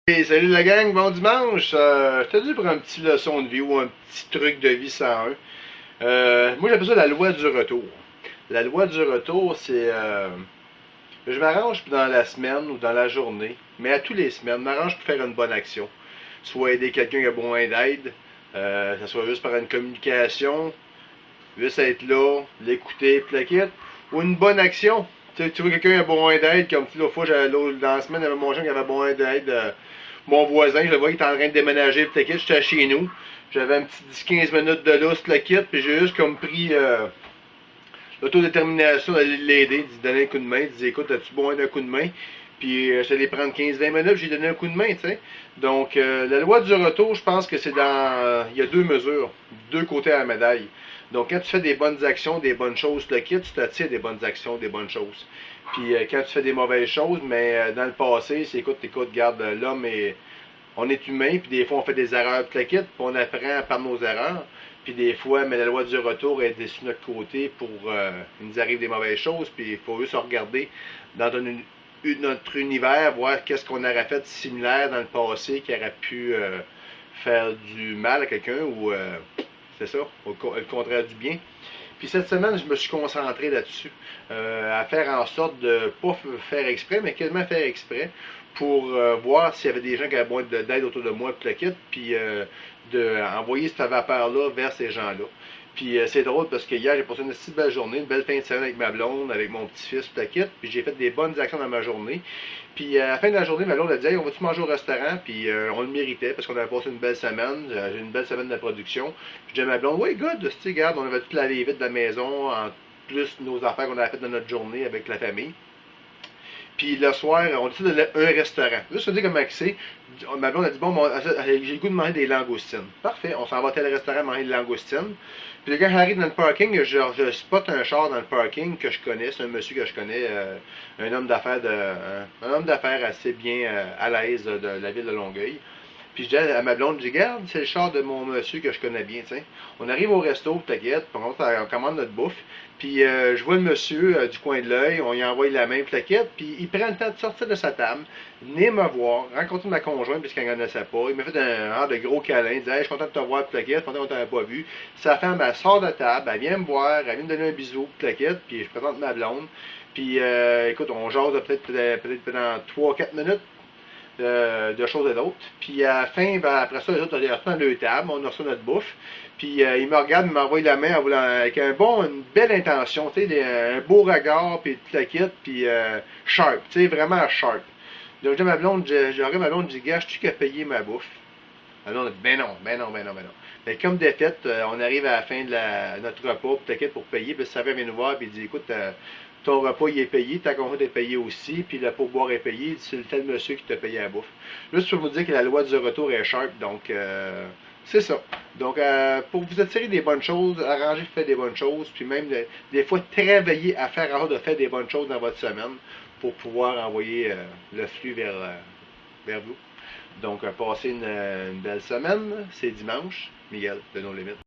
Hey, salut la gang, bon dimanche. Je t'ai dit pour une petite leçon de vie ou un petit truc de vie 101. Moi j'appelle ça la loi du retour. La loi du retour, c'est je m'arrange dans la semaine ou dans la journée, mais à tous les semaines, je m'arrange pour faire une bonne action. Soit aider quelqu'un qui a besoin d'aide, ça soit juste par une communication, juste être là, l'écouter, puis la quitte, ou une bonne action. Tu vois quelqu'un qui a besoin d'aide, comme l'autre fois, dans la semaine, il y avait mon jeune qui avait besoin d'aide. Mon voisin, je le vois, il était en train de déménager, puis la quitte, j'étais chez nous. J'avais un petit 10-15 minutes de lousse, la quitte, puis j'ai juste comme pris l'autodétermination d'aller l'aider, de lui donner un coup de main, de dire écoute, as-tu besoin d'un coup de main? Puis j'allais prendre 15-20 minutes, j'ai donné un coup de main, tu sais. Donc, la loi du retour, je pense que c'est dans. Il y a deux mesures, deux côtés à la médaille. Donc, quand tu fais des bonnes actions, des bonnes choses, le kit, tu t'attires des bonnes actions, des bonnes choses. Puis quand tu fais des mauvaises choses, mais dans le passé, c'est écoute, garde, l'homme est. On est humain, puis des fois on fait des erreurs, tout le kit, puis on apprend par nos erreurs. Puis des fois, mais la loi du retour est sur notre côté pour. Il nous arrive des mauvaises choses, puis il faut juste regarder dans notre univers, voir qu'est-ce qu'on aurait fait de similaire dans le passé qui aurait pu faire du mal à quelqu'un ou c'est ça, le contraire du bien. Puis cette semaine, je me suis concentré là-dessus, à faire en sorte de pas faire exprès, mais quasiment faire exprès pour voir s'il y avait des gens qui avaient besoin d'aide autour de moi, puis le kit, puis d'envoyer cette vapeur-là vers ces gens-là. Puis c'est drôle parce que hier, j'ai passé une si belle journée, une belle fin de semaine avec ma blonde, avec mon petit-fils, tout le kit, puis j'ai fait des bonnes actions dans ma journée. Puis à la fin de la journée, ma blonde a dit hey, on va-tu manger au restaurant? Puis on le méritait parce qu'on avait passé une belle semaine, j'ai une belle semaine de production. Puis j'ai dit à ma blonde, oui, good, tu sais, regarde, on avait tout lavé vite de la maison, en plus nos affaires qu'on avait faites dans notre journée avec la famille. Puis le soir, on décide d'aller à un restaurant. Juste pour dire comment c'est. Ma blonde a dit bon, j'ai le goût de manger des langoustines. Parfait, on s'en va à tel restaurant manger des langoustines. Puis quand j'arrive dans le parking, je spot un char dans le parking que je connais. C'est un monsieur que je connais, un homme d'affaires un homme d'affaires assez bien à l'aise de la ville de Longueuil. Puis je dis à ma blonde, je dis, regarde, c'est le char de mon monsieur que je connais bien, tu sais. On arrive au resto, t'inquiète, on commande notre bouffe. Puis je vois le monsieur du coin de l'œil, on lui envoie la même plaquette, puis il prend le temps de sortir de sa table, venir me voir, rencontrer ma conjointe, puisqu'elle ne connaissait pas. Il m'a fait un genre de gros câlin, il dit hey, je suis content de te voir, plaquette, content qu'on t'avait pas vu. Sa femme, elle sort de la table, elle vient me voir, elle vient me donner un bisou, plaquette, puis je présente ma blonde. Puis écoute, on jase peut-être pendant 3-4 minutes de choses et d'autres. Puis à la fin, ben, après ça, les autres, ils retournent à leur table, on a reçu notre bouffe. Puis il me regarde, il m'envoie la main avec une belle intention, tu sais, un beau regard, puis tout le kit, puis sharp, tu sais, vraiment sharp. Donc j'ai ma blonde, je regarde ma blonde, je dis, gars, je suis qui a payé ma bouffe. Ma blonde a dit, ben non, ben non, ben non, ben non. Mais comme de fait, on arrive à la fin de notre repas, puis t'inquiète pour payer, puis le serveur vient nous voir, puis il dit, écoute, ton repas il est payé, ta conjointe est payée aussi, puis le pourboire est payé, c'est le tel monsieur qui t'a payé la bouffe. Juste pour vous dire que la loi du retour est sharp, donc c'est ça. Donc pour vous attirer des bonnes choses, arranger faire des bonnes choses, puis même des fois travailler à faire en sorte de faire des bonnes choses dans votre semaine pour pouvoir envoyer le flux vers vous. Donc passez une belle semaine, c'est dimanche. Miguel, de nos limites.